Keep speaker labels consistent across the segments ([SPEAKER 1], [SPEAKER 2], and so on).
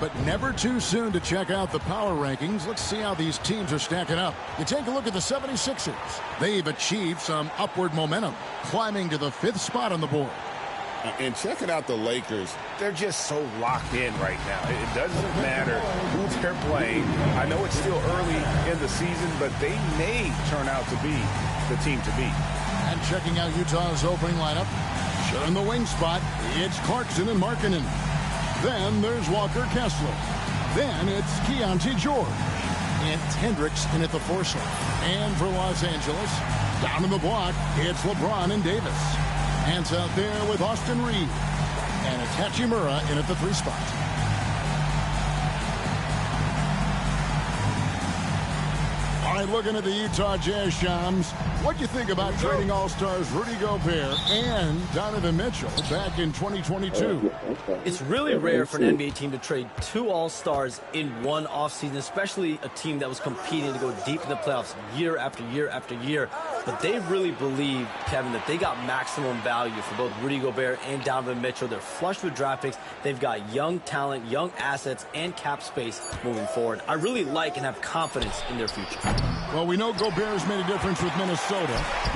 [SPEAKER 1] but never too soon to check out the power rankings. Let's see how these teams are stacking up. You take a look at the 76ers. They've achieved some upward momentum, climbing to the 5th spot on the board.
[SPEAKER 2] And checking out the Lakers, they're just so locked in right now. It doesn't matter who they're playing. I know it's still early in the season, but they may turn out to be the team to beat.
[SPEAKER 1] And checking out Utah's opening lineup, sharing the wing spot, it's Clarkson and Markkanen. Then there's Walker Kessler. Then it's Keontae George. And Hendricks in at the 4 slot. And for Los Angeles, down in the block, it's LeBron and Davis. Hands out there with Austin Reed. And it's Hachimura in at the 3 spot. All right, looking at the Utah Jazz, Shams, what do you think about trading All-Stars Rudy Gobert and Donovan Mitchell back in 2022?
[SPEAKER 3] It's really rare for an NBA team to trade 2 All-Stars in one offseason, especially a team that was competing to go deep in the playoffs year after year after year. But they really believe, Kevin, that they got maximum value for both Rudy Gobert and Donovan Mitchell. They're flush with draft picks. They've got young talent, young assets, and cap space moving forward. I really like and have confidence in their future.
[SPEAKER 1] Well, we know Gobert's made a difference with Minnesota.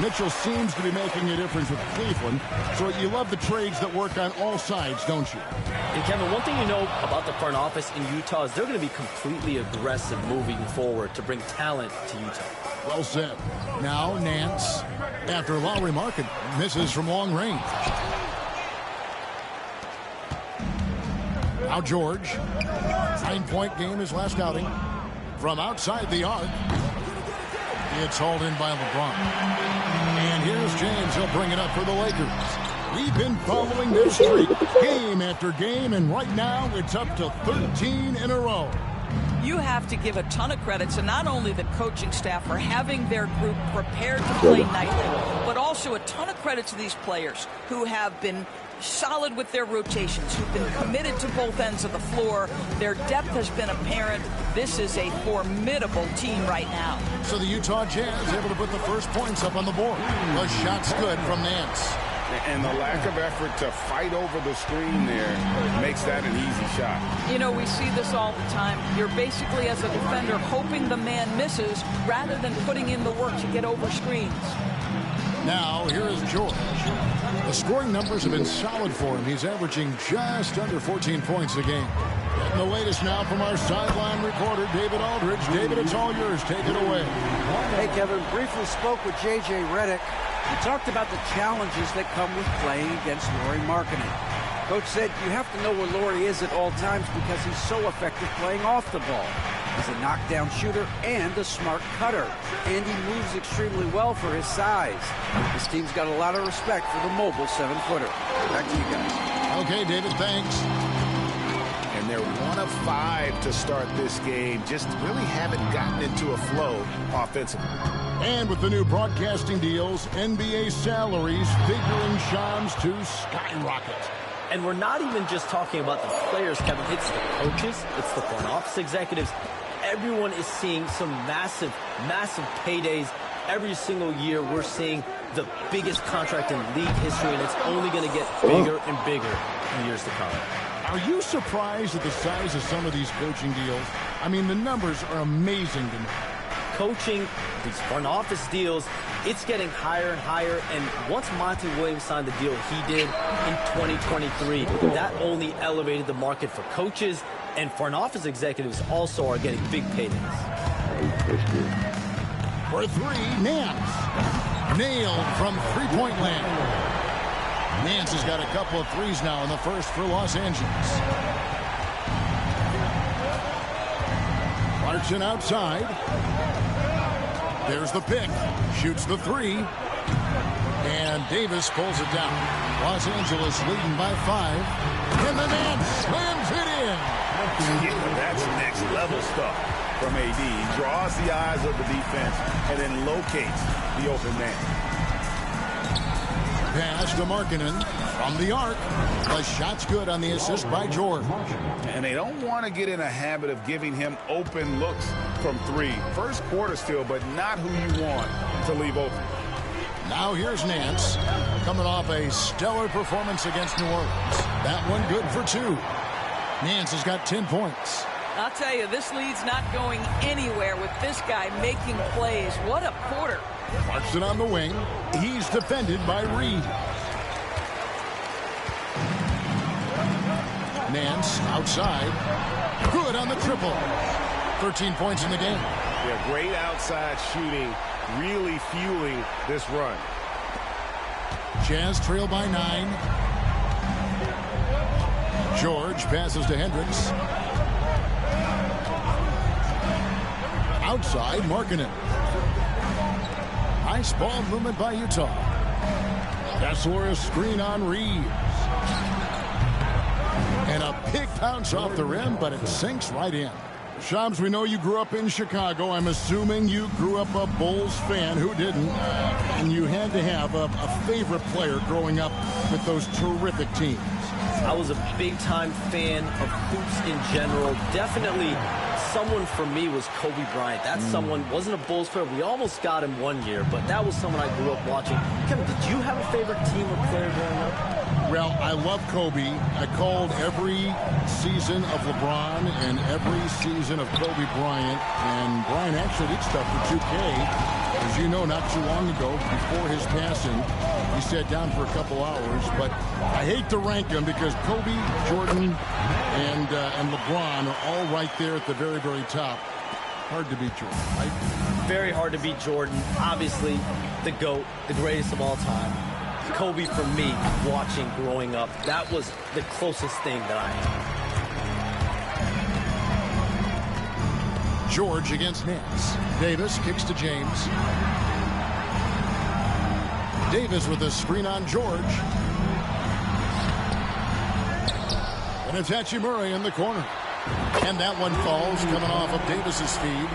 [SPEAKER 1] Mitchell seems to be making a difference with Cleveland. So you love the trades that work on all sides, don't you?
[SPEAKER 3] And Kevin, one thing you know about the front office in Utah is they're going to be completely aggressive moving forward to bring talent to Utah.
[SPEAKER 1] Well said. Now Nance, after Lauri Markkanen misses from long range. Now George. 9-point game his last outing. From outside the arc. It's hauled in by LeBron. And here's James. He'll bring it up for the Lakers. We've been following their streak game after game, and right now it's up to 13 in a row.
[SPEAKER 4] You have to give a ton of credit to not only the coaching staff for having their group prepared to play nightly, but also a ton of credit to these players who have been solid with their rotations, who've been committed to both ends of the floor. Their depth has been apparent. This is a formidable team right now.
[SPEAKER 1] So the Utah Jazz able to put the first points up on the board. The shot's good from Nance.
[SPEAKER 2] And the lack of effort to fight over the screen there makes that an easy shot.
[SPEAKER 4] You know, we see this all the time. You're basically, as a defender, hoping the man misses rather than putting in the work to get over screens.
[SPEAKER 1] Now, here is George. The scoring numbers have been solid for him. He's averaging just under 14 points a game. Getting the latest now from our sideline reporter, David Aldridge. David, it's all yours. Take it away.
[SPEAKER 5] Hey, Kevin, briefly spoke with J.J. Redick. He talked about the challenges that come with playing against Lauri Markkanen. Coach said you have to know where Lauri is at all times because he's so effective playing off the ball. He's a knockdown shooter and a smart cutter, and he moves extremely well for his size. This team's got a lot of respect for the mobile 7-footer. Back to you guys.
[SPEAKER 1] Okay, David, thanks.
[SPEAKER 2] And they're 1 of 5 to start this game. Just really haven't gotten into a flow offensively.
[SPEAKER 1] And with the new broadcasting deals, NBA salaries figuring Shams to skyrocket.
[SPEAKER 3] And we're not even just talking about the players, Kevin. It's the coaches. It's the front office executives. Everyone is seeing some massive, massive paydays. Every single year we're seeing the biggest contract in league history, and it's only going to get bigger and bigger in years to come.
[SPEAKER 1] Are you surprised at the size of some of these coaching deals? I mean, the numbers are amazing to me.
[SPEAKER 3] Coaching, these front office deals, it's getting higher and higher. And once Monty Williams signed the deal he did in 2023, that only elevated the market for coaches, and front office executives also are getting big paydays.
[SPEAKER 1] For 3, Nance. Nailed from three-point land. Nance has got a couple of threes now in the first for Los Angeles. Clarkson outside. There's the pick. Shoots the 3. And Davis pulls it down. Los Angeles leading by 5. And the Nance slams it in.
[SPEAKER 2] Yeah, that's next level stuff from AD. He draws the eyes of the defense and then locates the open man.
[SPEAKER 1] Pass to Markkanen from the arc. The shot's good on the assist by George.
[SPEAKER 2] And they don't want to get in a habit of giving him open looks from 3. First quarter still, but not who you want to leave open.
[SPEAKER 1] Now here's Nance coming off a stellar performance against New Orleans. That one good for 2. Nance has got 10 points.
[SPEAKER 4] I'll tell you, this lead's not going anywhere with this guy making plays. What a quarter.
[SPEAKER 1] Clarkson on the wing. He's defended by Reed. Nance outside. Good on the triple. 13 points in the game.
[SPEAKER 2] Yeah, great outside shooting, really fueling this run.
[SPEAKER 1] Jazz trail by 9. George passes to Hendricks. Outside, Markkanen. Nice ball movement by Utah. Kessler, a screen on Reeves. And a big bounce off the rim, but it sinks right in. Shams, we know you grew up in Chicago. I'm assuming you grew up a Bulls fan. Who didn't? And you had to have a favorite player growing up with those terrific teams.
[SPEAKER 3] I was a big-time fan of hoops in general. Definitely someone for me was Kobe Bryant. That someone wasn't a Bulls player. We almost got him one year, but that was someone I grew up watching. Kevin, did you have a favorite team or player growing up?
[SPEAKER 1] Well, I love Kobe. I called every season of LeBron and every season of Kobe Bryant. And Bryant actually did stuff for 2K. As you know, not too long ago, before his passing, he sat down for a couple hours. But I hate to rank them because Kobe, Jordan, and LeBron are all right there at the very, very top. Hard to beat Jordan, right?
[SPEAKER 3] Very hard to beat Jordan. Obviously, the GOAT, the greatest of all time. Kobe, for me, watching growing up, that was the closest thing that I had.
[SPEAKER 1] George against Nance. Davis kicks to James. Davis with a screen on George. And it's Hachimura in the corner. And that one falls coming off of Davis's feed.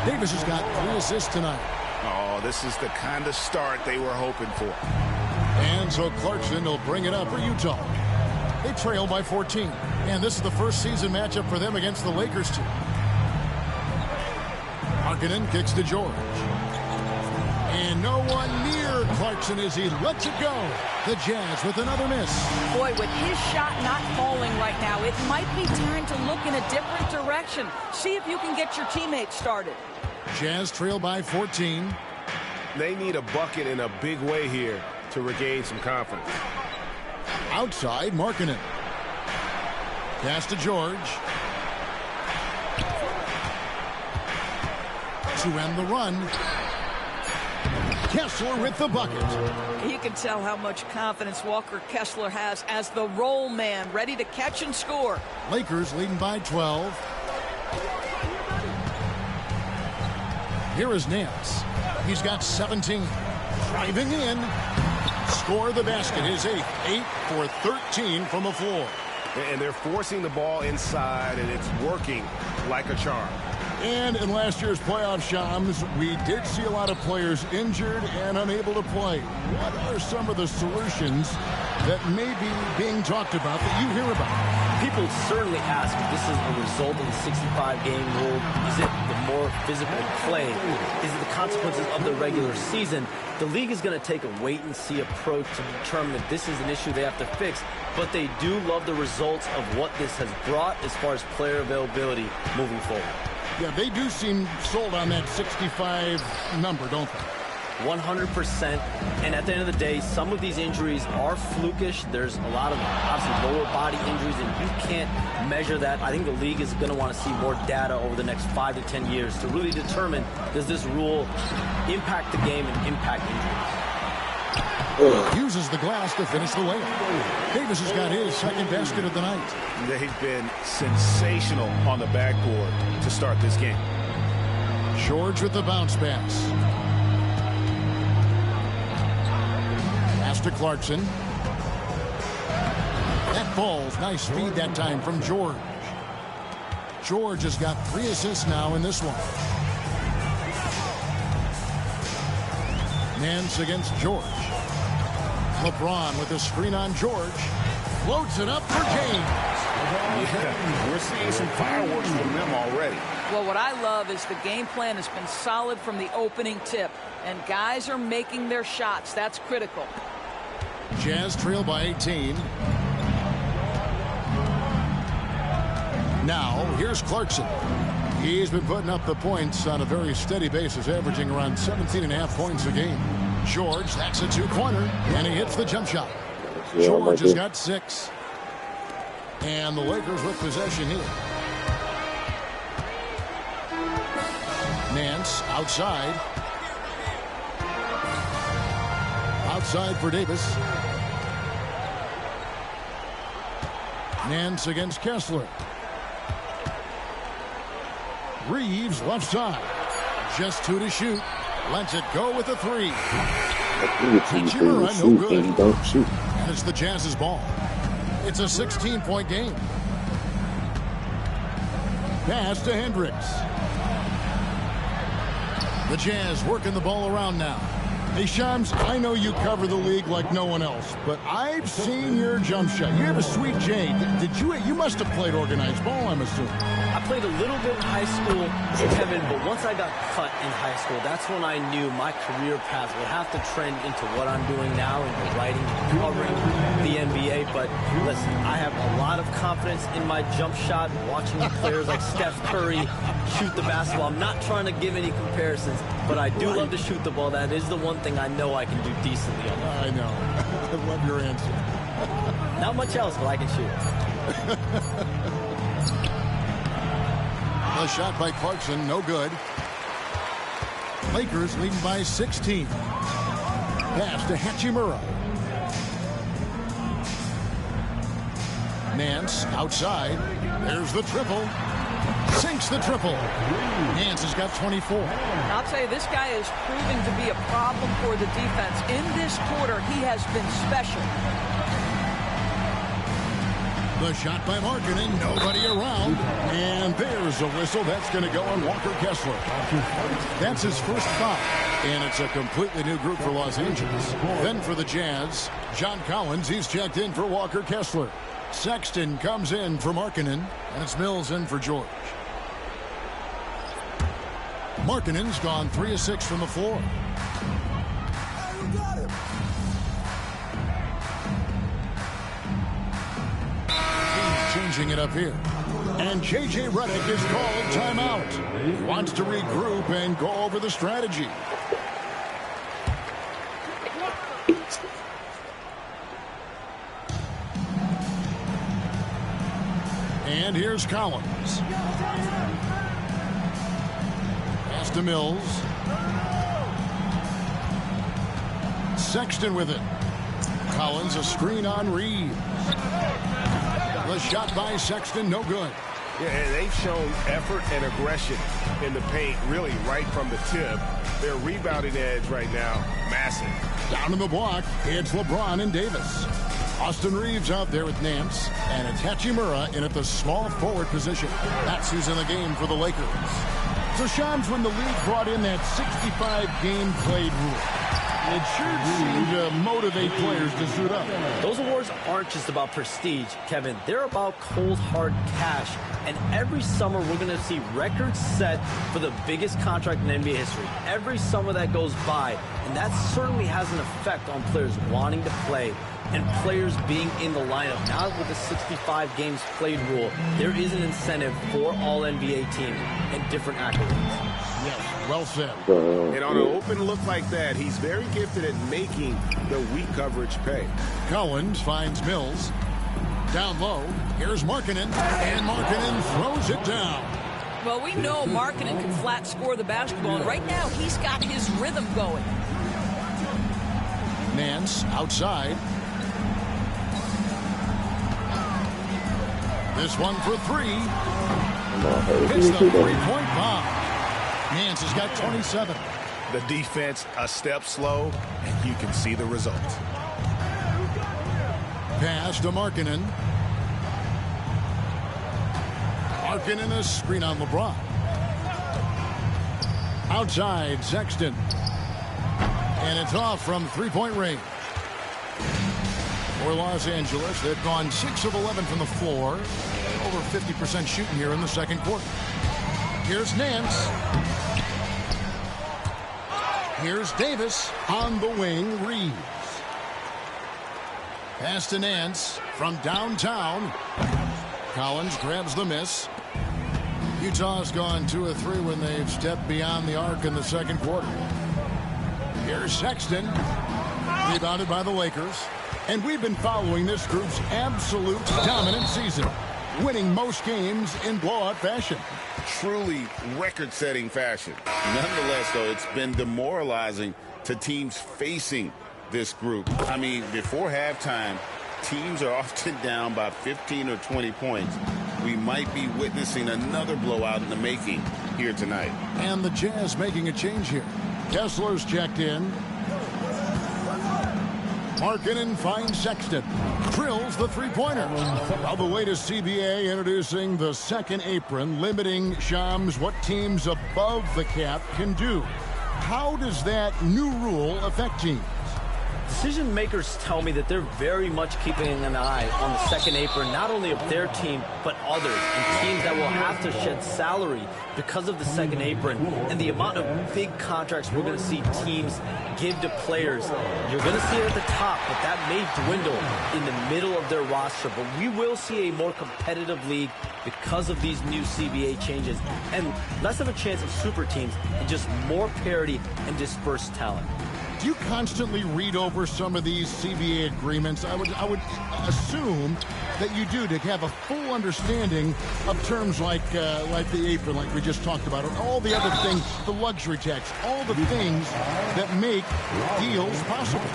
[SPEAKER 1] Davis has got 3 assists tonight.
[SPEAKER 2] Oh, this is the kind of start they were hoping for.
[SPEAKER 1] And so Clarkson will bring it up for Utah. They trail by 14. And this is the first season matchup for them against the Lakers team. Markkanen kicks to George. And no one near Clarkson as he lets it go. The Jazz with another miss.
[SPEAKER 4] Boy, with his shot not falling right now, it might be time to look in a different direction. See if you can get your teammates started.
[SPEAKER 1] Jazz trail by 14.
[SPEAKER 2] They need a bucket in a big way here to regain some confidence.
[SPEAKER 1] Outside, Markkanen. Pass to George. To end the run. Kessler with the bucket.
[SPEAKER 4] You can tell how much confidence Walker Kessler has as the roll man, ready to catch and score.
[SPEAKER 1] Lakers leading by 12. Here is Nance. He's got 17. Driving in. Score the basket. His 8th. 8 for 13 from the floor.
[SPEAKER 2] And they're forcing the ball inside, and it's working like a charm.
[SPEAKER 1] And in last year's playoff, Shams, we did see a lot of players injured and unable to play. What are some of the solutions that may be being talked about that you hear about?
[SPEAKER 3] People certainly ask if this is a result of the 65-game rule. Is it the more physical play? Is it the consequences of the regular season? The league is going to take a wait-and-see approach to determine if this is an issue they have to fix. But they do love the results of what this has brought as far as player availability moving forward.
[SPEAKER 1] Yeah, they do seem sold on that 65 number, don't they?
[SPEAKER 3] 100%. And at the end of the day, some of these injuries are flukish. There's a lot of, obviously, lower body injuries, and you can't measure that. I think the league is going to want to see more data over the next 5 to 10 years to really determine, does this rule impact the game and impact injuries?
[SPEAKER 1] Uses the glass to finish the layup. Davis has got his second basket of the night.
[SPEAKER 2] They've been sensational on the backboard to start this game.
[SPEAKER 1] George with the bounce pass. Pass to Clarkson. That falls. Nice feed that time from George. George has got 3 assists now in this one. Nance against George. LeBron with a screen on George. Floats it up for James.
[SPEAKER 2] Yeah, we're seeing some fireworks from them already.
[SPEAKER 4] Well, what I love is the game plan has been solid from the opening tip, and guys are making their shots. That's critical.
[SPEAKER 1] Jazz trail by 18. Now, here's Clarkson. He's been putting up the points on a very steady basis, averaging around 17.5 points a game. George, that's a two-pointer, and he hits the jump shot. George has got 6. And the Lakers with possession here. Nance outside. Outside for Davis. Nance against Kessler. Reeves left side. Just 2 to shoot. Lets it go with a 3. No good. And it's the Jazz's ball. It's a 16-point game. Pass to Hendricks. The Jazz working the ball around now. Hey, Shams, I know you cover the league like no one else, but I've seen your jump shot. You have a sweet J. You must have played organized ball, I'm assuming.
[SPEAKER 3] I played a little bit in high school, Kevin, but once I got cut in high school, that's when I knew my career path would have to trend into what I'm doing now in writing, covering the NBA. But listen, I have a lot of confidence in my jump shot, watching players like Steph Curry shoot the basketball. I'm not trying to give any comparisons, but I do love to shoot the ball. That is the one thing I know I can do decently on.
[SPEAKER 1] I know. I love your answer.
[SPEAKER 3] Not much else, but I can shoot.
[SPEAKER 1] A shot by Clarkson, no good. Lakers leading by 16. Pass to Hachimura. Nance outside. There's the triple. Sinks the triple. Nance has got 24.
[SPEAKER 4] I'll tell you, this guy is proving to be a problem for the defense. In this quarter, he has been special.
[SPEAKER 1] The shot by Markkanen, nobody around. And there's a whistle. That's going to go on Walker Kessler. That's his first foul. And it's a completely new group for Los Angeles. Then for the Jazz, John Collins, he's checked in for Walker Kessler. Sexton comes in for Markkanen, and it's Mills in for George. Markkanen's gone 3 of 6 from the floor. He's changing it up here. And J.J. Redick is called timeout. He wants to regroup and go over the strategy. And here's Collins. Pass to Mills. Sexton with it. Collins a screen on Reeves. The shot by Sexton, no good.
[SPEAKER 2] Yeah, and they've shown effort and aggression in the paint, really right from the tip. Their rebounding edge right now, massive.
[SPEAKER 1] Down in the block, it's LeBron and Davis. Austin Reeves out there with Nance, and it's Hachimura in at the small forward position. That's who's in the game for the Lakers. So, Shams, when the league brought in that 65-game played rule, it sure seemed to motivate players to suit up.
[SPEAKER 3] Those awards aren't just about prestige, Kevin. They're about cold, hard cash. And every summer, we're going to see records set for the biggest contract in NBA history. Every summer that goes by, and that certainly has an effect on players wanting to play and players being in the lineup. Now with the 65 games played rule, there is an incentive for all NBA teams and different accolades.
[SPEAKER 1] Yes, well said.
[SPEAKER 2] And on an open look like that, he's very gifted at making the weak coverage pay.
[SPEAKER 1] Collins finds Mills. Down low, here's Markkanen, and Markkanen throws it down.
[SPEAKER 4] Well, we know Markkanen can flat score the basketball, and right now he's got his rhythm going.
[SPEAKER 1] Nance outside. This one for 3. Hits the three-point bomb. Nance has got 27.
[SPEAKER 2] The defense a step slow, and you can see the result.
[SPEAKER 1] Pass to Markkanen. Markkanen a screen on LeBron. Outside, Sexton. And it's off from three-point range. For Los Angeles, they've gone 6 of 11 from the floor. Over 50% shooting here in the second quarter. Here's Nance. Here's Davis on the wing, Reeves. Pass to Nance from downtown. Collins grabs the miss. Utah's gone 2 of 3 when they've stepped beyond the arc in the second quarter. Here's Sexton. Rebounded by the Lakers. And we've been following this group's absolute dominant season, winning most games in blowout fashion.
[SPEAKER 2] Truly record-setting fashion. Nonetheless, though, it's been demoralizing to teams facing this group. I mean, before halftime, teams are often down by 15 or 20 points. We might be witnessing another blowout in the making here tonight.
[SPEAKER 1] And the Jazz making a change here. Kessler's checked in. Markkanen finds Sexton. Drills the three-pointer. Now the latest CBA introducing the second apron, limiting, Shams, what teams above the cap can do. How does that new rule affect teams?
[SPEAKER 3] Decision makers tell me that they're very much keeping an eye on the second apron, not only of their team, but others, and teams that will have to shed salary because of the second apron and the amount of big contracts we're going to see teams give to players. You're going to see it at the top, but that may dwindle in the middle of their roster. But we will see a more competitive league because of these new CBA changes and less of a chance of super teams and just more parity and dispersed talent.
[SPEAKER 1] Do you constantly read over some of these CBA agreements? I would assume that you do, to have a full understanding of terms like the apron, like we just talked about, or all the other things, the luxury tax, all the things that make deals possible.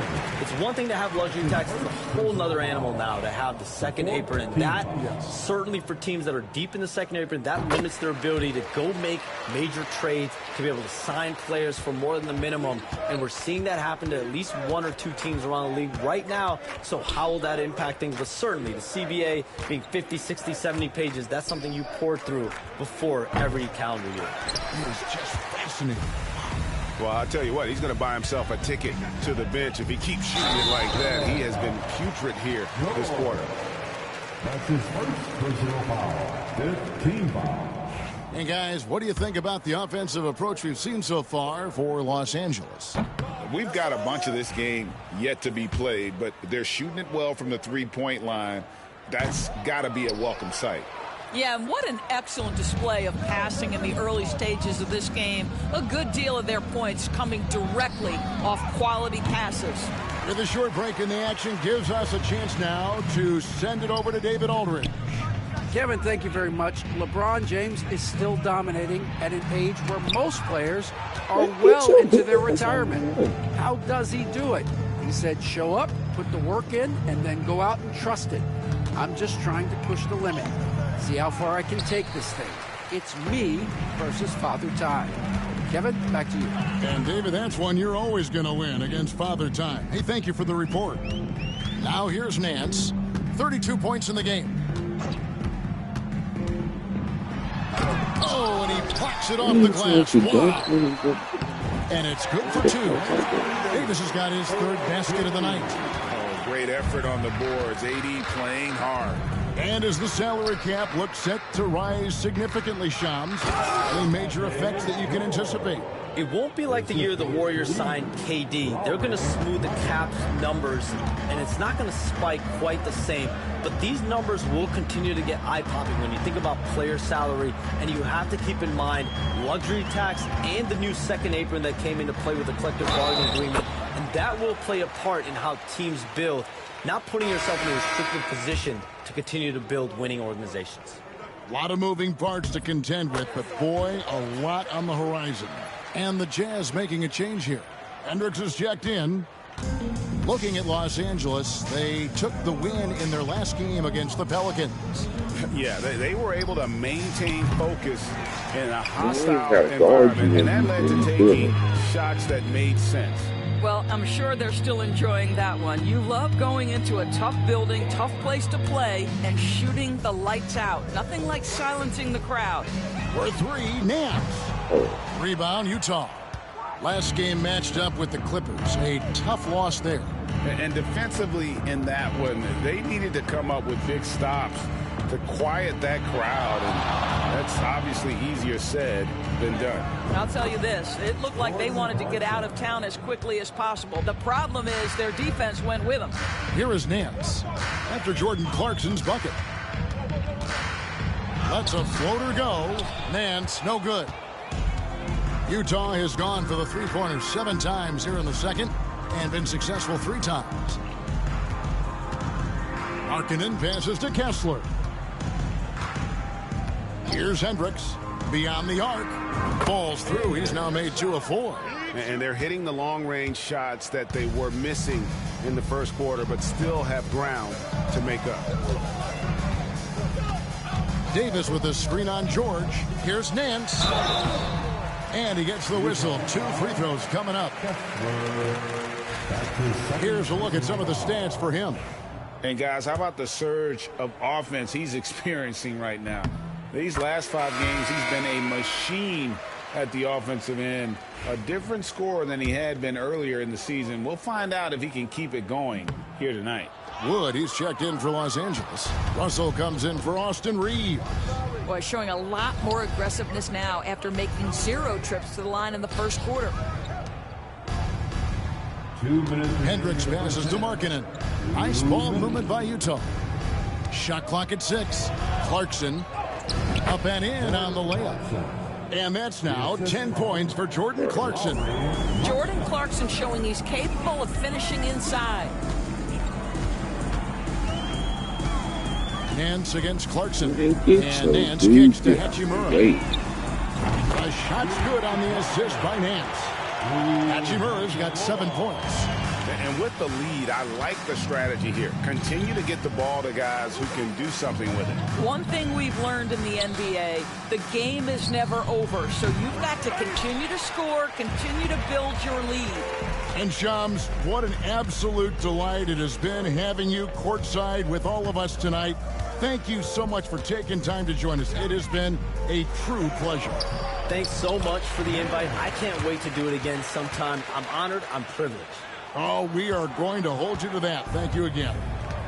[SPEAKER 3] It's one thing to have luxury tax. It's a whole nother animal now to have the second apron, and that certainly for teams that are deep in the second apron, that limits their ability to go make major trades, to be able to sign players for more than the minimum, and we're seeing that happen to at least 1 or 2 teams around the league right now. So how will that impact things? But certainly the CBA being 50, 60, 70 pages, that's something you pour through before every calendar year.
[SPEAKER 1] It is just fascinating.
[SPEAKER 2] Well, I'll tell you what, he's going to buy himself a ticket to the bench. If he keeps shooting it like that, he has been putrid here this quarter.
[SPEAKER 6] That's his first personal foul. 15 foul.
[SPEAKER 1] And guys, what do you think about the offensive approach we've seen so far for Los Angeles?
[SPEAKER 2] We've got a bunch of this game yet to be played, but they're shooting it well from the three-point line. That's got to be a welcome sight.
[SPEAKER 4] Yeah, and what an excellent display of passing in the early stages of this game. A good deal of their points coming directly off quality passes.
[SPEAKER 1] With a short break in the action, gives us a chance now to send it over to David Aldridge.
[SPEAKER 5] Kevin, thank you very much. LeBron James is still dominating at an age where most players are well into their retirement. How does he do it? He said, show up, put the work in, and then go out and trust it. I'm just trying to push the limit. See how far I can take this thing. It's me versus Father Time. Kevin, back to you.
[SPEAKER 1] And David, that's one you're always going to win, against Father Time. Hey, thank you for the report. Now here's Nance. 32 points in the game. Oh, and he plucks it off the glass. Wow. And it's good for 2. Davis has got his 3rd basket of the night.
[SPEAKER 2] Oh, great effort on the boards. AD playing hard.
[SPEAKER 1] And as the salary cap looks set to rise significantly, Shams, any major effects that you can anticipate?
[SPEAKER 3] It won't be like the year the Warriors signed KD. They're going to smooth the cap numbers, and it's not going to spike quite the same. But these numbers will continue to get eye-popping when you think about player salary, and you have to keep in mind luxury tax and the new second apron that came into play with the collective bargaining agreement, and that will play a part in how teams build, not putting yourself in a restricted position to continue to build winning organizations.
[SPEAKER 1] A lot of moving parts to contend with, but boy, a lot on the horizon. And the Jazz making a change here. Hendricks is checked in. Looking at Los Angeles, they took the win in their last game against the Pelicans.
[SPEAKER 2] Yeah, they were able to maintain focus in a hostile environment, and that led to taking shots that made sense.
[SPEAKER 4] Well, I'm sure they're still enjoying that one. You love going into a tough building, tough place to play, and shooting the lights out. Nothing like silencing the crowd.
[SPEAKER 1] For 3, Nance. Rebound, Utah. Last game matched up with the Clippers. A tough loss there.
[SPEAKER 2] And defensively in that one, they needed to come up with big stops to quiet that crowd, and that's obviously easier said than done.
[SPEAKER 4] I'll tell you this, it looked like they wanted to get out of town as quickly as possible. The problem is their defense went with them.
[SPEAKER 1] Here is Nance after Jordan Clarkson's bucket. That's a floater go. Nance, no good. Utah has gone for the three-pointer 7 times here in the second and been successful 3 times. Markkanen passes to Kessler. Here's Hendricks. Beyond the arc. Falls through. He's now made 2 of 4.
[SPEAKER 2] And they're hitting the long-range shots that they were missing in the first quarter, but still have ground to make up.
[SPEAKER 1] Davis with a screen on George. Here's Nance. And he gets the whistle. 2 free throws coming up. Here's a look at some of the stats for him.
[SPEAKER 2] And, guys, how about the surge of offense he's experiencing right now? These last 5 games, he's been a machine at the offensive end. A different scorer than he had been earlier in the season. We'll find out if he can keep it going here tonight.
[SPEAKER 1] Wood, he's checked in for Los Angeles. Russell comes in for Austin Reeves.
[SPEAKER 4] Boy, showing a lot more aggressiveness now after making 0 trips to the line in the first quarter.
[SPEAKER 6] 2 minutes.
[SPEAKER 1] Hendricks passes to Markkanen. Nice ball movement by Utah. Shot clock at 6. Clarkson up and in on the layup. And that's now 10 points for Jordan Clarkson.
[SPEAKER 4] Jordan Clarkson showing he's capable of finishing inside.
[SPEAKER 1] Nance against Clarkson. And Nance kicks to Hachimura. A shot's good on the assist by Nance. Hachimura's got 7 points.
[SPEAKER 2] And with the lead, I like the strategy here. Continue to get the ball to guys who can do something with it.
[SPEAKER 4] One thing we've learned in the NBA, the game is never over. So you've got to continue to score, continue to build your lead.
[SPEAKER 1] And Shams, what an absolute delight it has been having you courtside with all of us tonight. Thank you so much for taking time to join us. It has been a true pleasure.
[SPEAKER 3] Thanks so much for the invite. I can't wait to do it again sometime. I'm honored. I'm privileged.
[SPEAKER 1] Oh, we are going to hold you to that. Thank you again.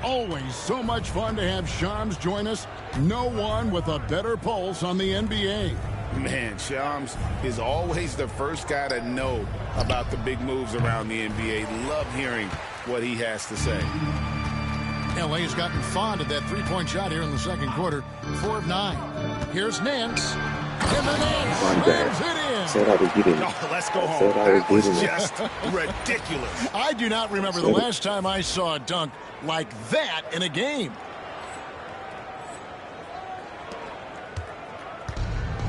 [SPEAKER 1] Always so much fun to have Shams join us. No one with a better pulse on the NBA.
[SPEAKER 2] Man, Shams is always the first guy to know about the big moves around the NBA. Love hearing what he has to say.
[SPEAKER 1] LA's gotten fond of that three-point shot here in the second quarter. 4 of 9. Here's Nance. And the Nance slams it in.
[SPEAKER 7] Said I would get him.
[SPEAKER 2] Oh, let's go home. That was just ridiculous.
[SPEAKER 1] I do not remember the last time I saw a dunk like that in a game.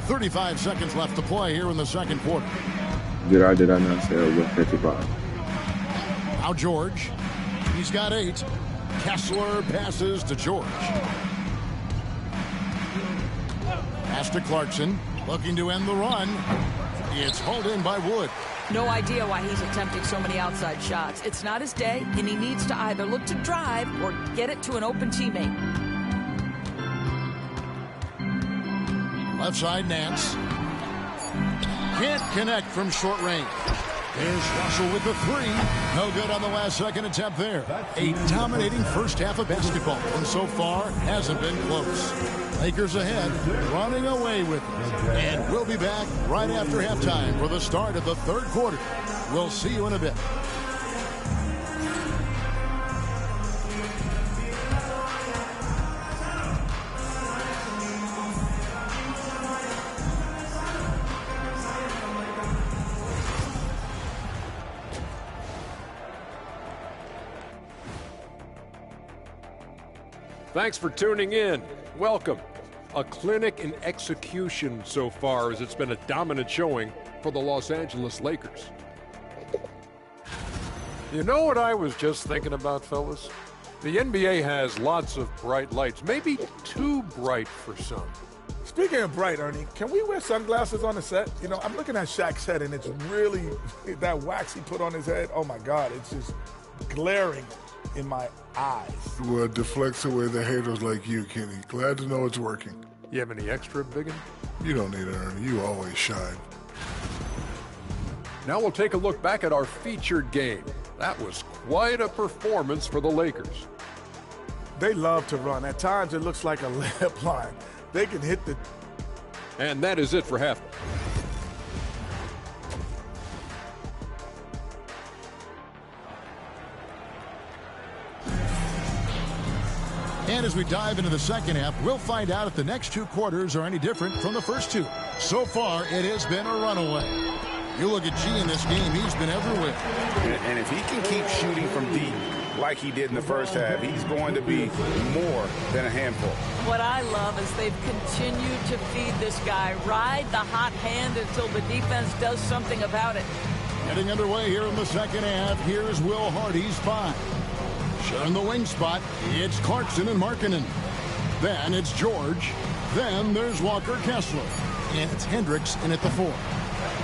[SPEAKER 1] 35 seconds left to play here in the second quarter.
[SPEAKER 7] Did I not say I was 55?
[SPEAKER 1] Now George. He's got 8. Kessler passes to George. Pass to Clarkson. Looking to end the run. It's hauled in by Wood.
[SPEAKER 4] No idea why he's attempting so many outside shots. It's not his day, and he needs to either look to drive or get it to an open teammate.
[SPEAKER 1] Left side, Nance. Can't connect from short range. There's Russell with the 3. No good on the last second attempt there. A dominating first half of basketball, and so far hasn't been close. Lakers ahead, running away with it. And we'll be back right after halftime for the start of the third quarter. We'll see you in a bit.
[SPEAKER 8] Thanks for tuning in. Welcome. A clinic in execution so far, as it's been a dominant showing for the Los Angeles Lakers. You know what I was just thinking about, fellas? The NBA has lots of bright lights, maybe too bright for some.
[SPEAKER 9] Speaking of bright, Ernie, can we wear sunglasses on the set? You know, I'm looking at Shaq's head, and it's really, that wax he put on his head, oh my God, it's just glaring in my eyes.
[SPEAKER 10] Well, it deflects away the haters like you, Kenny. Glad to know it's working.
[SPEAKER 8] You have any extra, Biggin?
[SPEAKER 10] You don't need it, Ernie. You always shine.
[SPEAKER 8] Now we'll take a look back at our featured game. That was quite a performance for the Lakers.
[SPEAKER 9] They love to run. At times, it looks like a layup line. They can hit the...
[SPEAKER 8] And that is it for half.
[SPEAKER 1] And as we dive into the second half, we'll find out if the next two quarters are any different from the first two. So far, it has been a runaway. You look at G in this game, he's been everywhere.
[SPEAKER 2] And if he can keep shooting from deep like he did in the first half, he's going to be more than a handful.
[SPEAKER 4] What I love is they've continued to feed this guy, ride the hot hand until the defense does something about it.
[SPEAKER 1] Getting underway here in the second half, here's Will Hardy's 5. Sharing the wing spot, it's Clarkson and Markkanen. Then it's George. Then there's Walker Kessler. And it's Hendricks in at the 4.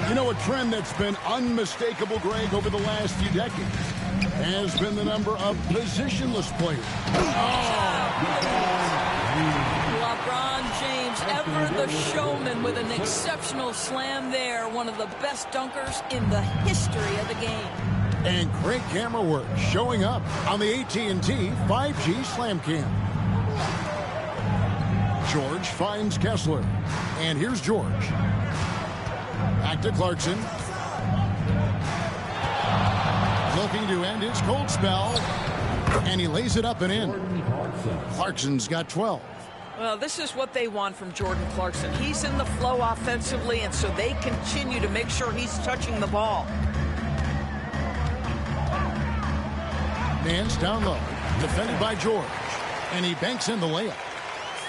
[SPEAKER 1] You know, a trend that's been unmistakable, Greg, over the last few decades has been the number of positionless players.
[SPEAKER 4] LeBron James, ever the showman, with an exceptional slam there. One of the best dunkers in the history of the game.
[SPEAKER 1] And great camera work showing up on the AT&T 5G Slam Cam. George finds Kessler. And here's George. Back to Clarkson. Looking to end his cold spell. And he lays it up and in. Clarkson's got 12.
[SPEAKER 4] Well, this is what they want from Jordan Clarkson. He's in the flow offensively, and so they continue to make sure he's touching the ball.
[SPEAKER 1] Nance down low, defended by George, and he banks in the layup.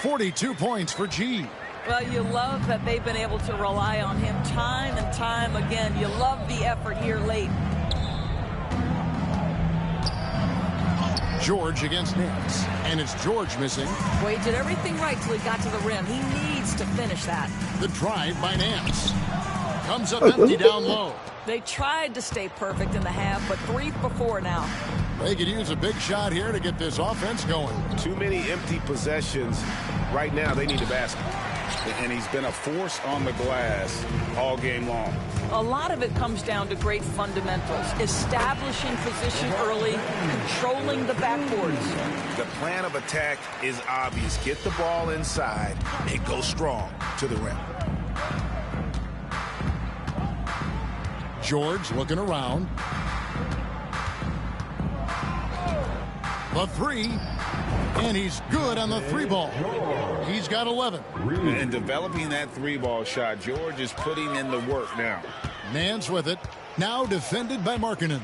[SPEAKER 1] 42 points for G.
[SPEAKER 4] Well, you love that they've been able to rely on him time and time again. You love the effort here late.
[SPEAKER 1] George against Nance, and it's George missing.
[SPEAKER 4] Boy, he did everything right till he got to the rim. He needs to finish that.
[SPEAKER 1] The drive by Nance. Comes up empty down low.
[SPEAKER 4] They tried to stay perfect in the half, but 3 for 4 now.
[SPEAKER 1] They could use a big shot here to get this offense going.
[SPEAKER 2] Too many empty possessions. Right now, they need a basket. And he's been a force on the glass all game long.
[SPEAKER 4] A lot of it comes down to great fundamentals. Establishing position early, controlling the backboards.
[SPEAKER 2] The plan of attack is obvious. Get the ball inside and go strong to the rim.
[SPEAKER 1] George looking around. The 3, and he's good on the 3 ball. He's got 11.
[SPEAKER 2] And developing that 3-ball shot, George is putting in the work now.
[SPEAKER 1] Nance with it, now defended by Markkanen.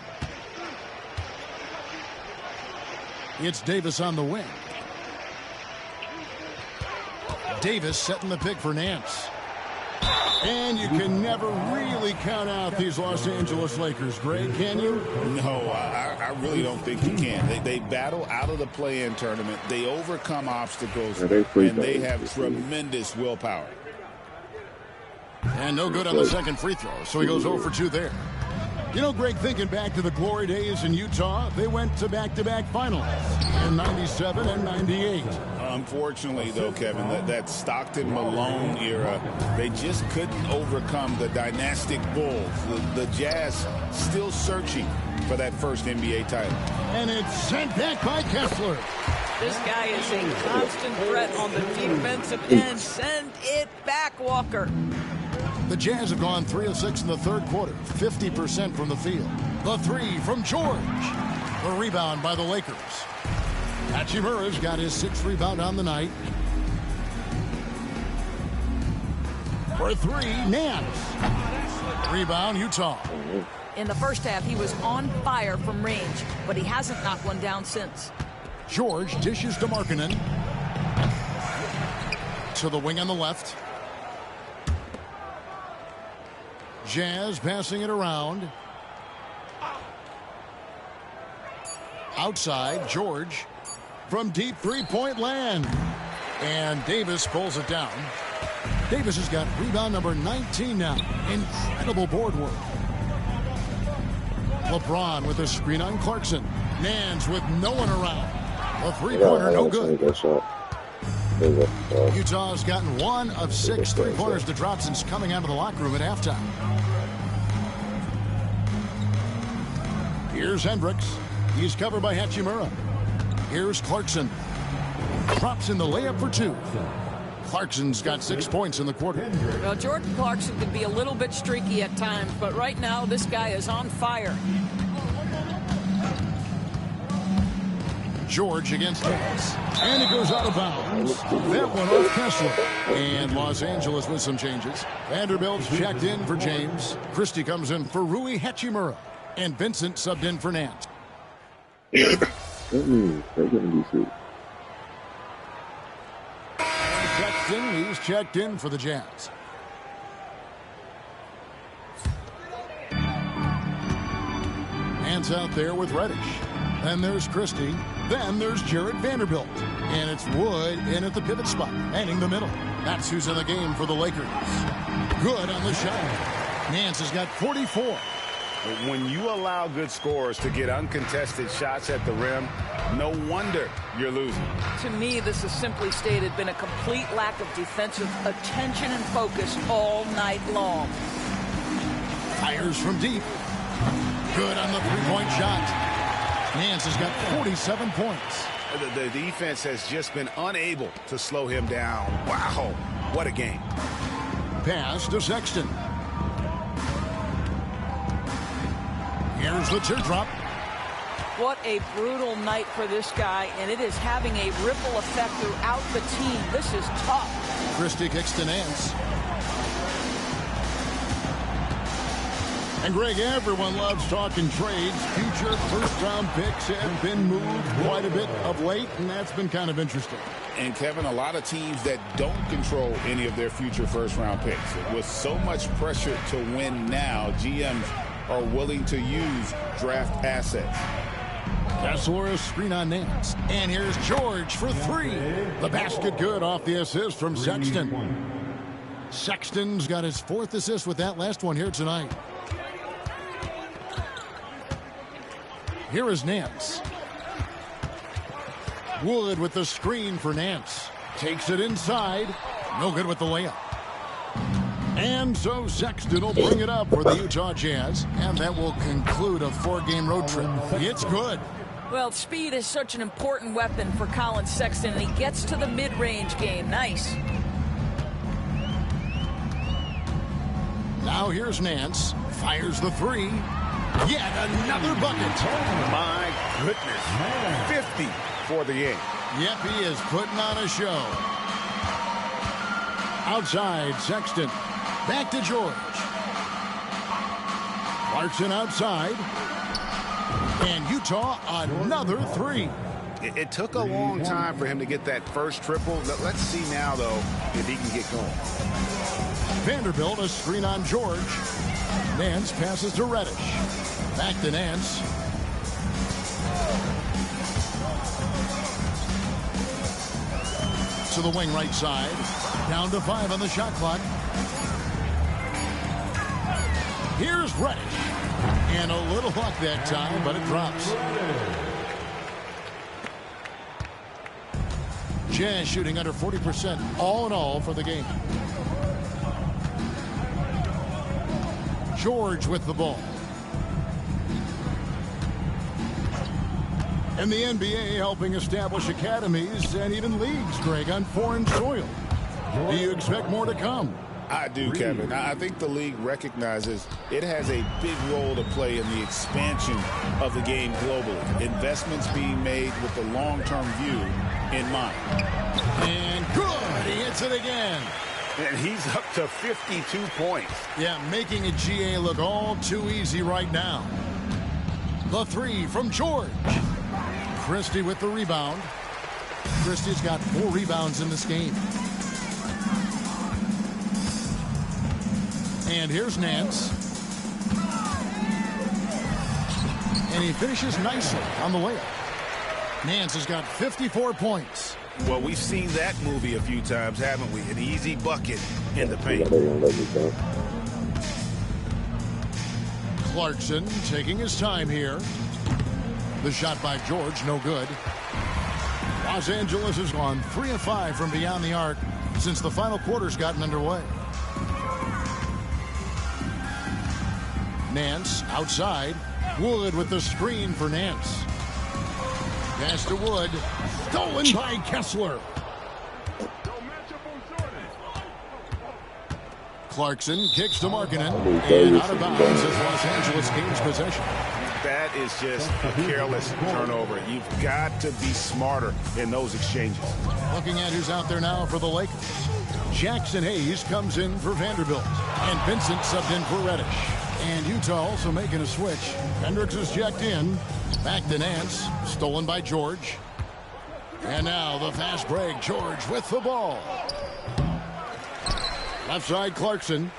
[SPEAKER 1] It's Davis on the wing. Davis setting the pick for Nance. And you can never really count out these Los Angeles Lakers, Greg, can you?
[SPEAKER 2] No, I really don't think you can. They battle out of the play-in tournament. They overcome obstacles, and they have tremendous willpower.
[SPEAKER 1] And no good on the second free throw, so he goes 0 for 2 there. You know, Greg, thinking back to the glory days in Utah, they went to back-to-back finals in 97 and 98.
[SPEAKER 2] Unfortunately, though, Kevin, that Stockton-Malone era, they just couldn't overcome the dynastic Bulls. The Jazz still searching for that first NBA title.
[SPEAKER 1] And it's sent back by Kessler.
[SPEAKER 4] This guy is a constant threat on the defensive end. Send it back, Walker.
[SPEAKER 1] The Jazz have gone 3 of 6 in the third quarter, 50% from the field. The 3 from George. The rebound by the Lakers. Hachimura's got his 6th rebound on the night. For 3, Nance. Rebound, Utah.
[SPEAKER 4] In the first half, he was on fire from range, but he hasn't knocked one down since.
[SPEAKER 1] George dishes to Markkanen. To the wing on the left. Jazz passing it around. Outside, George. From deep three-point land. And Davis pulls it down. Davis has got rebound number 19 now. Incredible board work. LeBron with a screen on Clarkson. Nance with no one around. A three-pointer, no good. Utah's gotten 1 of 6 three-pointers to drop since coming out of the locker room at halftime. Here's Hendricks. He's covered by Hachimura. Here's Clarkson. Drops in the layup for 2. Clarkson's got 6 points in the quarter.
[SPEAKER 4] Well, Jordan Clarkson can be a little bit streaky at times, but right now this guy is on fire.
[SPEAKER 1] George against Nance. And it goes out of bounds. That one off Kessler. And Los Angeles with some changes. Vanderbilt's checked in for James. Christie comes in for Rui Hachimura. And Vincent subbed in for Nance. Sexton, he's checked in for the Jazz. Nance out there with Reddish. Then there's Christie. Then there's Jarrett Vanderbilt. And it's Wood in at the pivot spot, manning the middle. That's who's in the game for the Lakers. Good on the shot. Nance has got 44.
[SPEAKER 2] When you allow good scorers to get uncontested shots at the rim, no wonder you're losing.
[SPEAKER 4] To me, this has simply stated been a complete lack of defensive attention and focus all night long.
[SPEAKER 1] Fires from deep. Good on the three-point shot. Nance has got 47 points.
[SPEAKER 2] The defense has just been unable to slow him down. Wow, what a game.
[SPEAKER 1] Pass to Sexton. Here's the teardrop.
[SPEAKER 4] What a brutal night for this guy, and it is having a ripple effect throughout the team. This is tough.
[SPEAKER 1] Christie kicks to Nance. And Greg, everyone loves talking trades. Future first-round picks have been moved quite a bit of late, and that's been kind of interesting.
[SPEAKER 2] And, Kevin, a lot of teams that don't control any of their future first-round picks. With so much pressure to win now, GMs are willing to use draft assets.
[SPEAKER 1] Kessler, a screen on Nance. And here's George for three. The basket good off the assist from Sexton. Sexton's got his fourth assist with that last one here tonight. Here is Nance. Wood with the screen for Nance. Takes it inside. No good with the layup. And so Sexton will bring it up for the Utah Jazz. And that will conclude a 4-game road trip. It's good.
[SPEAKER 4] Well, speed is such an important weapon for Colin Sexton, and he gets to the mid-range game. Nice.
[SPEAKER 1] Now here's Nance. Fires the three. Yet another bucket.
[SPEAKER 2] My goodness. 50 for the game.
[SPEAKER 1] Yep, he is putting on a show. Outside, Sexton. Back to George. Clarkson outside. And Utah another three.
[SPEAKER 2] It took a long time for him to get that first triple. Let's see now, though, if he can get going.
[SPEAKER 1] Vanderbilt, a screen on George. Nance passes to Reddish. Back to Nance. To the wing right side. Down to 5 on the shot clock. Here's Reddish. And a little luck that time, but it drops. Jazz shooting under 40% all in all for the game. George with the ball. And the NBA helping establish academies and even leagues, Greg, on foreign soil. Do you expect more to come?
[SPEAKER 2] I do, Kevin. I think the league recognizes it has a big role to play in the expansion of the game globally. Investments being made with the long-term view in mind.
[SPEAKER 1] And good. He hits it again.
[SPEAKER 2] And he's up to 52 points.
[SPEAKER 1] Yeah, making a GA look all too easy right now. The three from George. Christie with the rebound. Christie's got 4 rebounds in this game. And here's Nance. And he finishes nicely on the layup. Nance has got 54 points.
[SPEAKER 2] Well, we've seen that movie a few times, haven't we? An easy bucket in the paint.
[SPEAKER 1] Clarkson taking his time here. The shot by George, no good. Los Angeles has gone 3 of 5 from beyond the arc since the final quarter's gotten underway. Nance outside. Wood with the screen for Nance. Pass to Wood. Stolen by Kessler. Clarkson kicks to Markkanen. And out of bounds as Los Angeles gains possession.
[SPEAKER 2] That is just a careless turnover. You've got to be smarter in those exchanges.
[SPEAKER 1] Looking at who's out there now for the Lakers. Jackson Hayes comes in for Vanderbilt. And Vincent subbed in for Reddish. And Utah also making a switch. Hendricks is checked in. Back to Nance. Stolen by George. And now the fast break. George with the ball. Left side Clarkson.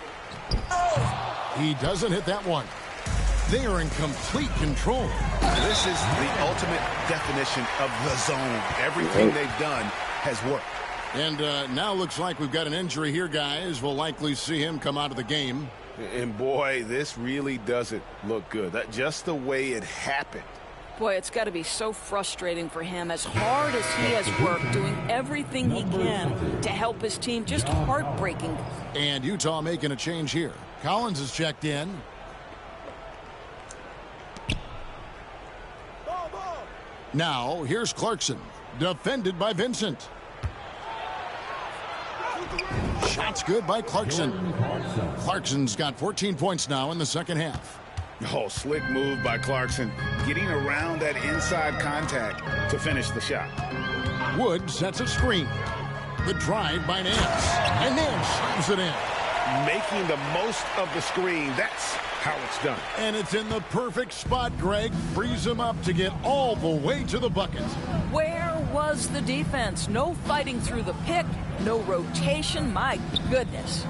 [SPEAKER 1] He doesn't hit that one. They are in complete control.
[SPEAKER 2] This is the ultimate definition of the zone. Everything they've done has worked.
[SPEAKER 1] And now looks like we've got an injury here, guys. We'll likely see him come out of the game.
[SPEAKER 2] And boy, this really doesn't look good. That just the way it happened.
[SPEAKER 4] Boy, it's got to be so frustrating for him. As hard as he has worked, doing everything he can to help his team, just heartbreaking.
[SPEAKER 1] And Utah making a change here. Collins is checked in. Now, here's Clarkson, defended by Vincent. Shots good by Clarkson. Clarkson's got 14 points now in the second half.
[SPEAKER 2] Oh, slick move by Clarkson, getting around that inside contact to finish the shot.
[SPEAKER 1] Wood sets a screen. The drive by Nance. And Nance slams it in.
[SPEAKER 2] Making the most of the screen. That's how it's done.
[SPEAKER 1] And it's in the perfect spot, Greg. Frees him up to get all the way to the bucket.
[SPEAKER 4] Where was the defense? No fighting through the pick, no rotation. My goodness.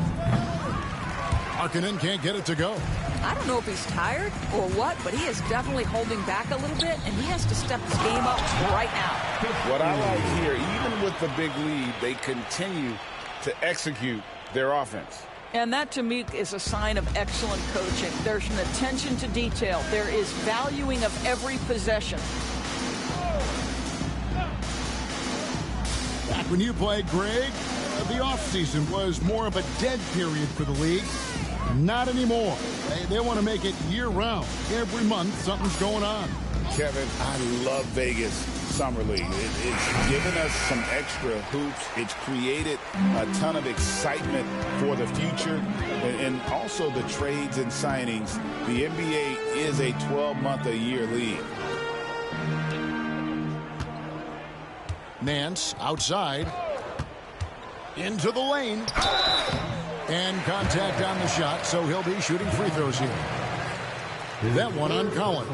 [SPEAKER 1] Markkanen can't get it to go.
[SPEAKER 4] I don't know if he's tired or what, but he is definitely holding back a little bit, and he has to step his game up right now.
[SPEAKER 2] What I like here, even with the big lead, they continue to execute their offense.
[SPEAKER 4] And that, to me, is a sign of excellent coaching. There's an attention to detail. There is valuing of every possession.
[SPEAKER 1] Back when you played, Greg, the offseason was more of a dead period for the league. Not anymore. They want to make it year-round. Every month, something's going on.
[SPEAKER 2] Kevin, I love Vegas Summer League. It's given us some extra hoops. It's created a ton of excitement for the future. And also the trades and signings. The NBA is a 12-month-a-year league.
[SPEAKER 1] Nance outside. Into the lane. And contact on the shot, so he'll be shooting free throws here. That one on Collins.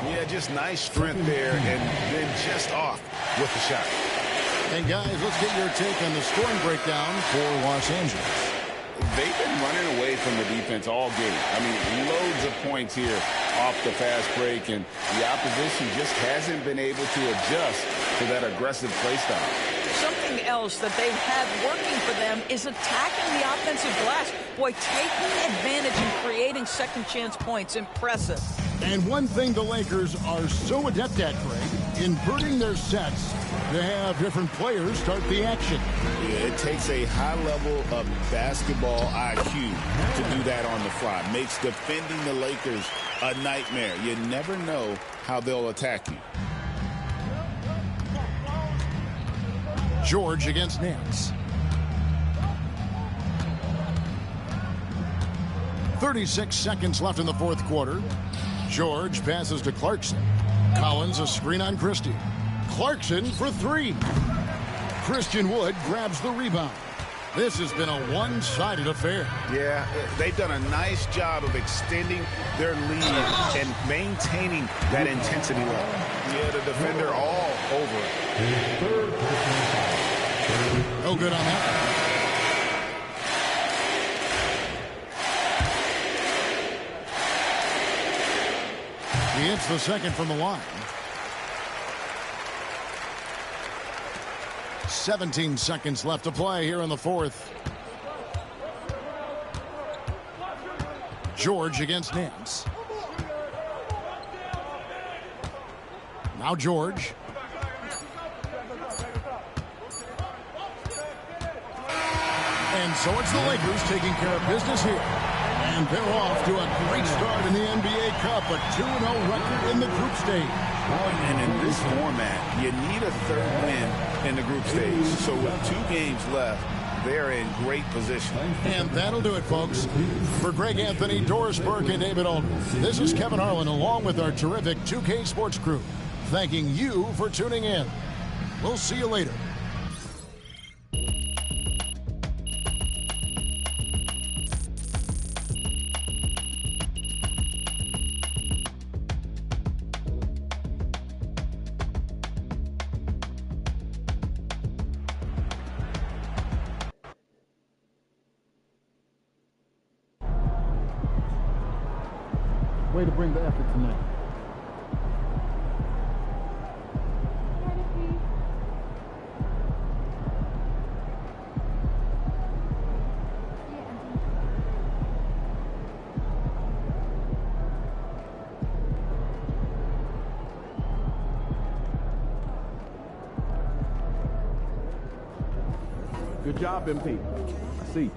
[SPEAKER 2] Yeah, just nice strength there, and then just off with the shot.
[SPEAKER 1] And guys, let's get your take on the scoring breakdown for Los Angeles.
[SPEAKER 2] They've been running away from the defense all game. I mean, loads of points here off the fast break, and the opposition just hasn't been able to adjust to that aggressive play style.
[SPEAKER 4] Something else that they've had working for them is attacking the offensive glass. Boy, taking advantage and creating second chance points. Impressive.
[SPEAKER 1] And one thing the Lakers are so adept at, Greg, inverting their sets to have different players start the action.
[SPEAKER 2] Yeah, it takes a high level of basketball IQ to do that on the fly. Makes defending the Lakers a nightmare. You never know how they'll attack you.
[SPEAKER 1] George against Nance. 36 seconds left in the fourth quarter. George passes to Clarkson. Collins a screen on Christie. Clarkson for three. Christian Wood grabs the rebound. This has been a one-sided affair.
[SPEAKER 2] Yeah, they've done a nice job of extending their lead and maintaining that intensity level. Yeah, the defender all over it.
[SPEAKER 1] No good on that. He hits the second from the line. 17 seconds left to play here in the fourth. George against Nance. Now George. And so it's the Lakers taking care of business here. And they're off to a great start in the NBA Cup, a 2-0 record in the group stage.
[SPEAKER 2] And in this format, you need a third win in the group stage. So with 2 games left, they're in great position.
[SPEAKER 1] And that'll do it, folks. For Greg Anthony, Doris Burke, and David Aldridge, this is Kevin Harlan along with our terrific 2K Sports crew, thanking you for tuning in. We'll see you later.
[SPEAKER 11] Way to bring the effort tonight.
[SPEAKER 12] Good job, MP. I see.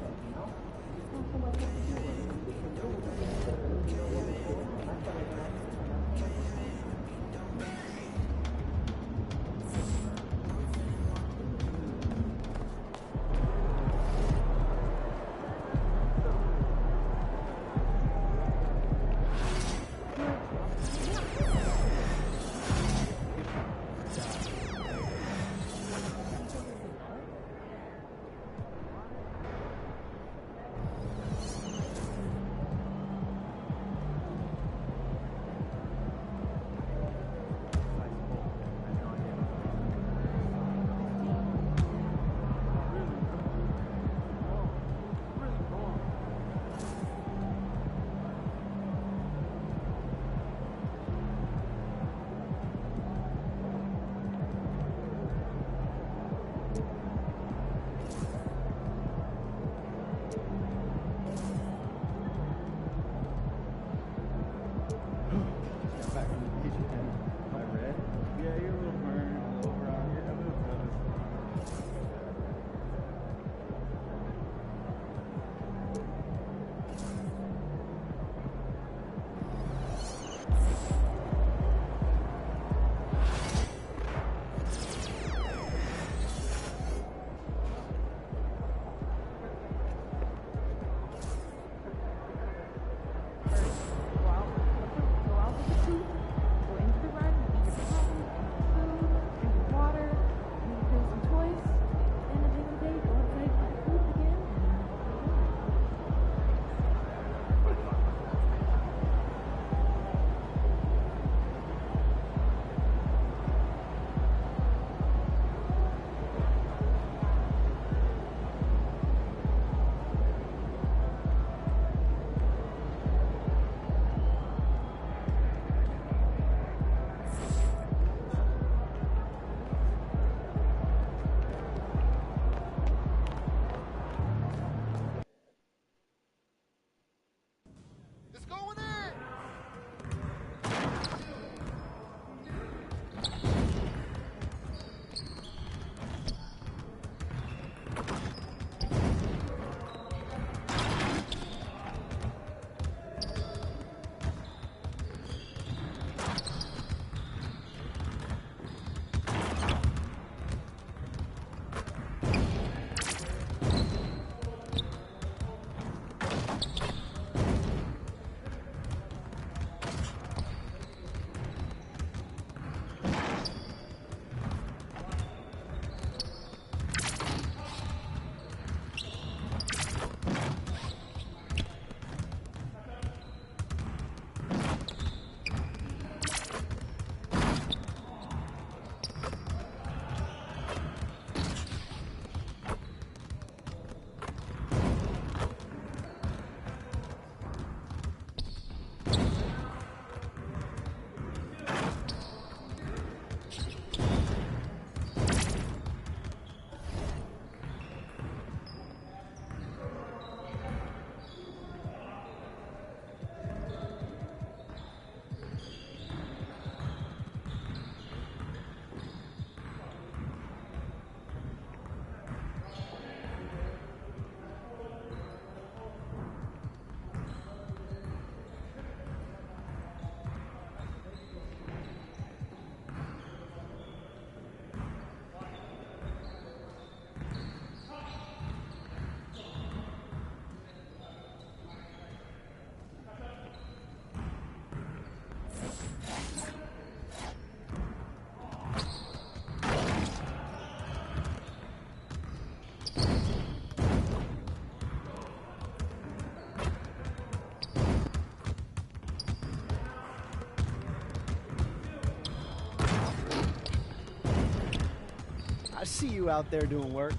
[SPEAKER 13] see you out there doing work.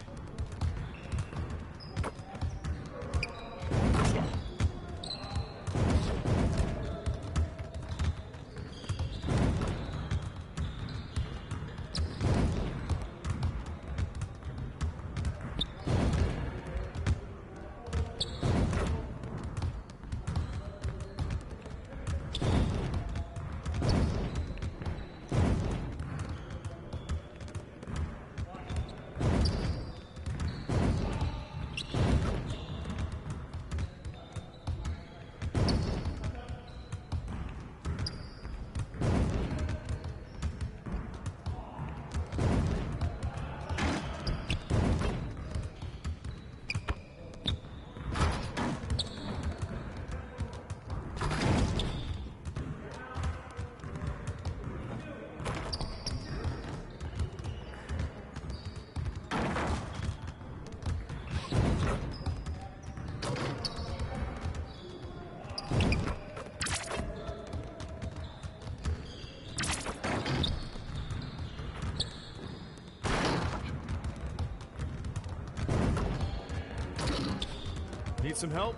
[SPEAKER 14] Need some help?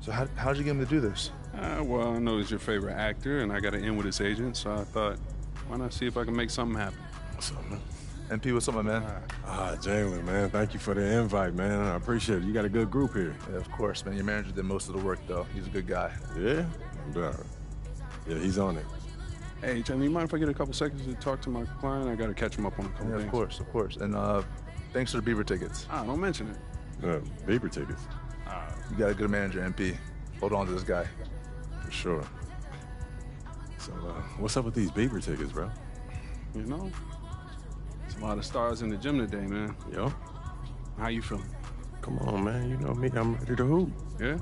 [SPEAKER 13] So how'd you get him to do this?
[SPEAKER 14] Well, I know he's your favorite actor, and I got to in with his agent, so I thought, why not see if I can make something happen?
[SPEAKER 13] What's up, man? MP, what's up, my man?
[SPEAKER 15] Jalen, man, thank you for the invite, man. I appreciate it. You got a good group here.
[SPEAKER 13] Yeah, of course, man. Your manager did most of the work, though. He's a good guy.
[SPEAKER 15] Yeah? Yeah, he's on it.
[SPEAKER 14] Hey, Jalen, you mind if I get a couple seconds to talk to my client? I got to catch him up on a couple things.
[SPEAKER 13] Of course. And thanks for the Beaver tickets.
[SPEAKER 14] Don't mention it.
[SPEAKER 15] Beaver tickets?
[SPEAKER 13] You got a good manager, MP. Hold on to this guy.
[SPEAKER 15] For sure. So, what's up with these Beaver tickets, bro?
[SPEAKER 14] You know, there's a lot of stars in the gym today, man.
[SPEAKER 15] Yo.
[SPEAKER 14] How you feeling?
[SPEAKER 15] Come on, man. You know me. I'm ready to hoop.
[SPEAKER 14] Yeah?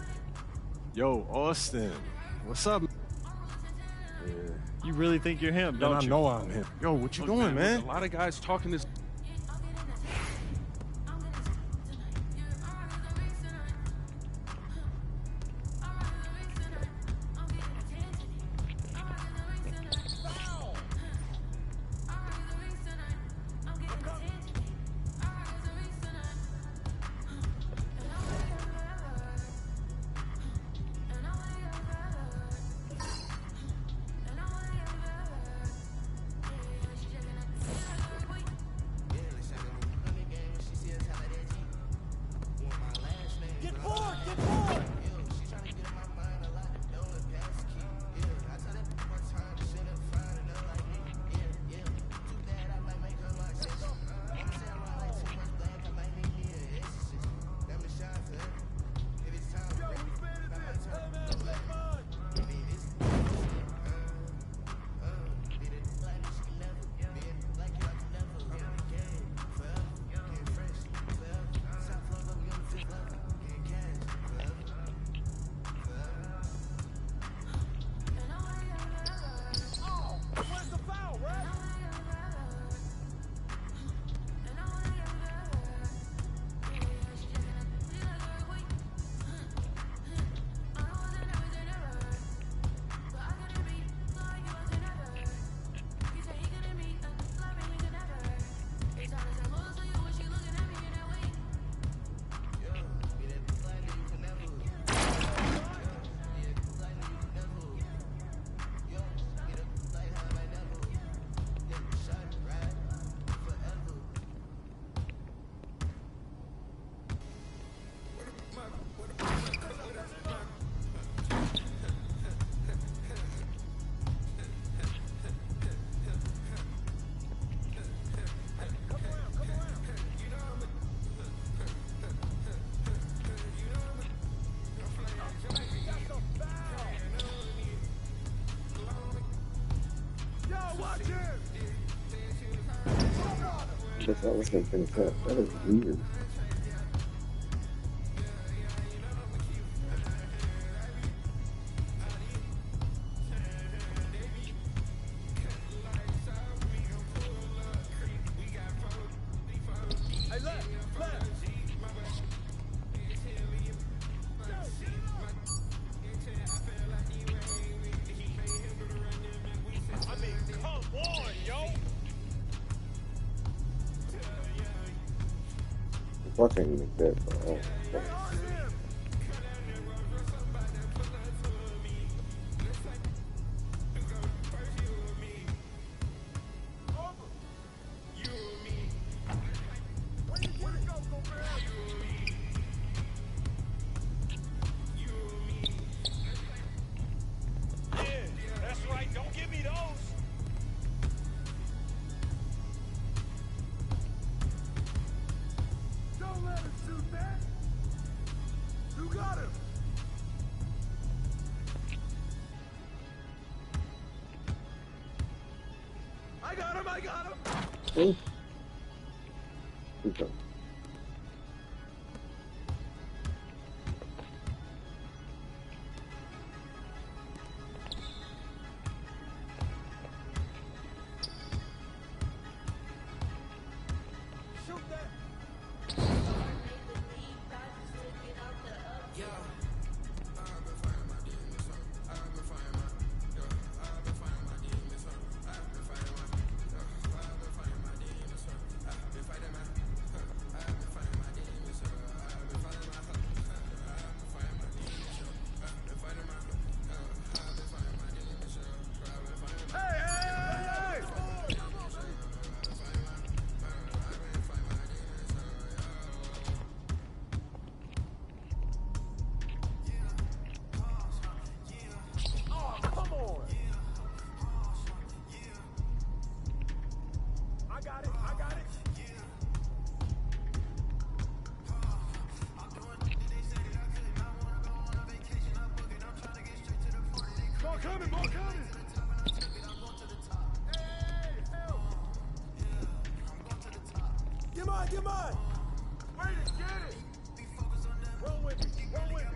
[SPEAKER 15] Yo, Austin. What's up?
[SPEAKER 16] Yeah. You really think you're him, don't you?
[SPEAKER 15] I know I'm him. Yo, what you doing, man?
[SPEAKER 14] A lot of guys talking this.
[SPEAKER 7] That's not what's going to finish up. That is weird. I can't even make that. Oh,
[SPEAKER 17] I got him!
[SPEAKER 7] oh. Okay.
[SPEAKER 17] Get mine! Wait it, get it! Roll with me, roll with me.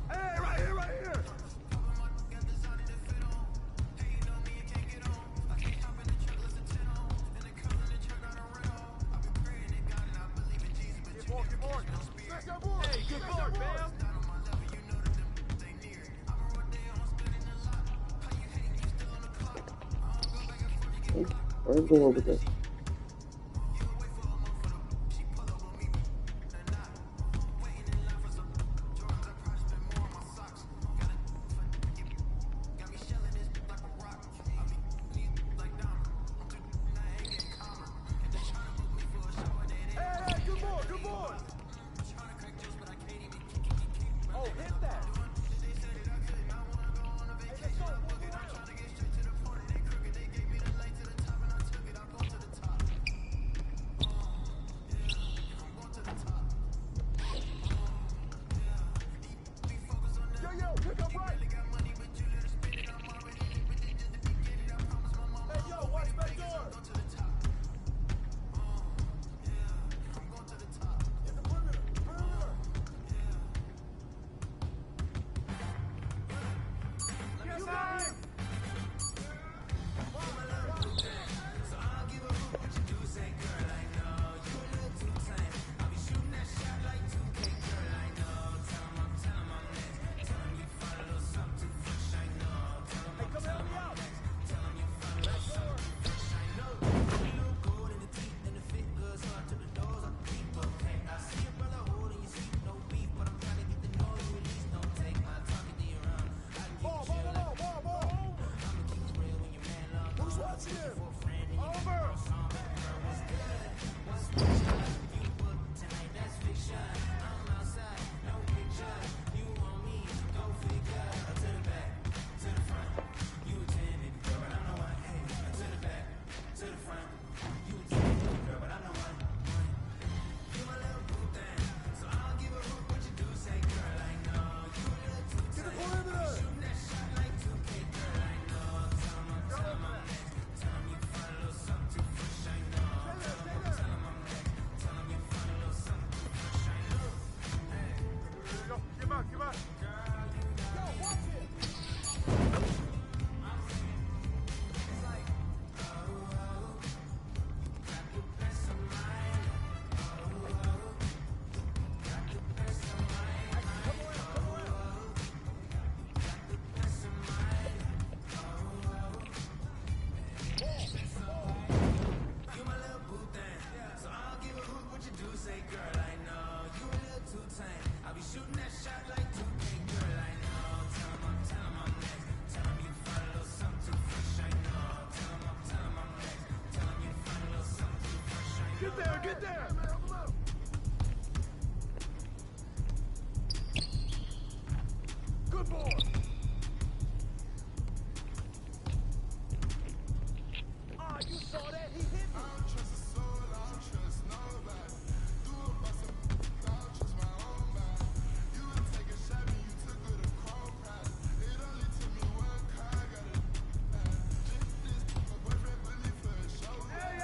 [SPEAKER 17] Hey, right here, right here! Get board. Hey, good board, fam!
[SPEAKER 7] I'm going with that.
[SPEAKER 17] Hey, good board! Oh, hit that! Yo, pick up right! Hey, yo, watch my door! In the perimeter! Yes, sir! Come on. Yo, watch it. Get there! Good boy! Ah, you saw that? He hit me! I don't trust a soul, I don't trust nobody. Do it by some, I don't trust my own mind. You would take a shot and you took it a cold prize. It only took me one car, I got it. Just this, my boyfriend put me for a show. Hey,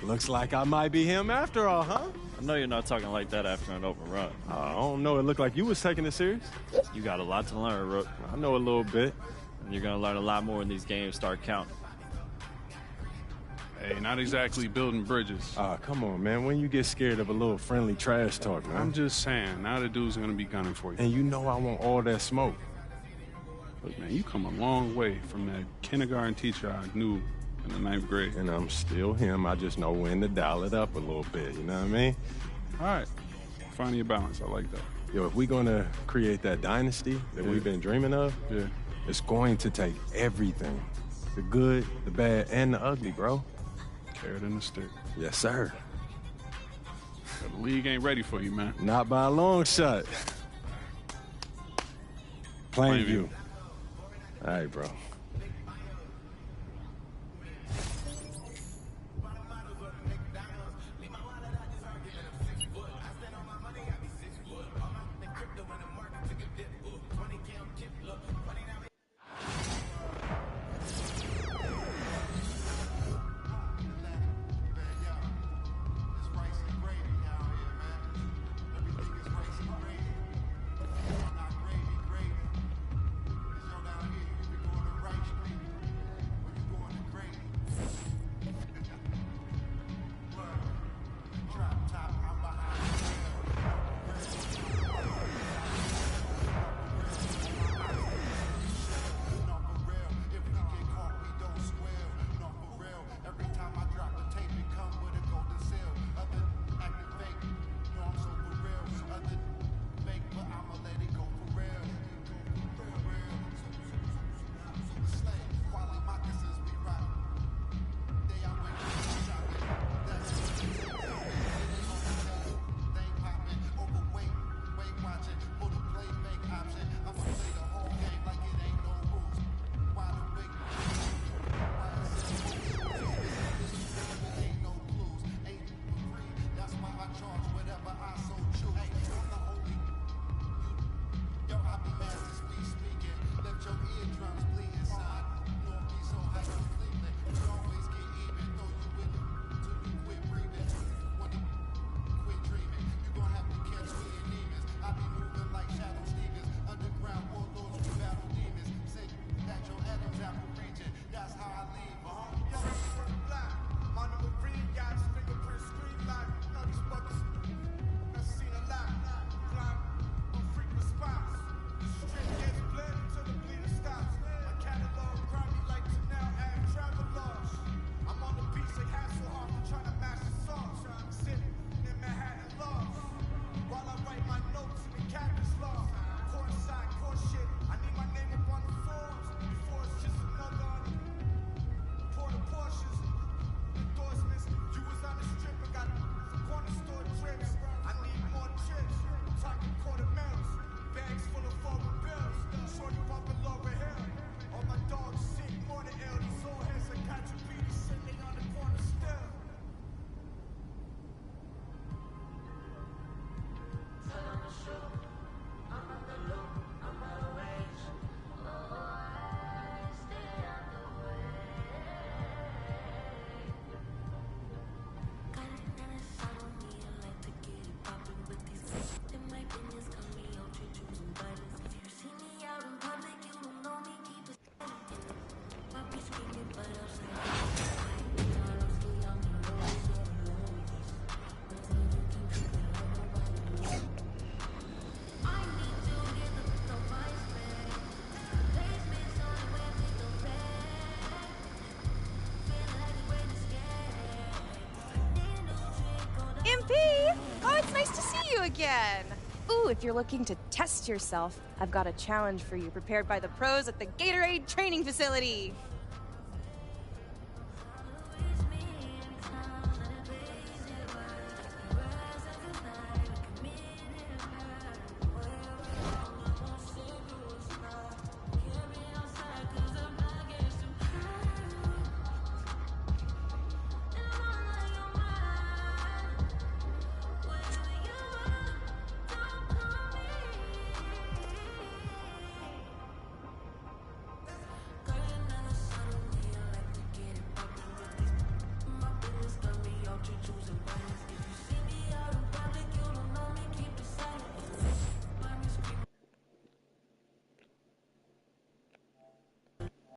[SPEAKER 15] Looks like I might be him after all, huh?
[SPEAKER 16] I know you're not talking like that after an open run.
[SPEAKER 15] I don't know. It looked like you was taking it serious.
[SPEAKER 16] You got a lot to learn, Rook.
[SPEAKER 15] I know a little bit.
[SPEAKER 16] And you're going to learn a lot more when these games start counting.
[SPEAKER 14] Hey, not exactly building bridges.
[SPEAKER 15] Come on, man. When you get scared of a little friendly trash talk, man.
[SPEAKER 14] I'm just saying, now the dude's going to be gunning for you.
[SPEAKER 15] And you know I want all that smoke.
[SPEAKER 14] Look, man, you come a long way from that kindergarten teacher I knew in the 9th grade.
[SPEAKER 15] And I'm still him. I just know when to dial it up a little bit, you know what I mean?
[SPEAKER 14] All right. Finding your balance. I like that.
[SPEAKER 15] Yo, if we're going to create that dynasty that we've been dreaming of, it's going to take everything. The good, the bad, and the ugly, bro.
[SPEAKER 14] Carrot and the stick.
[SPEAKER 15] Yes, sir.
[SPEAKER 14] The league ain't ready for you, man.
[SPEAKER 15] Not by a long shot. Plainview. All right, bro.
[SPEAKER 18] Oh, it's nice to see you again. Ooh, if you're looking to test yourself, I've got a challenge for you prepared by the pros at the Gatorade training facility.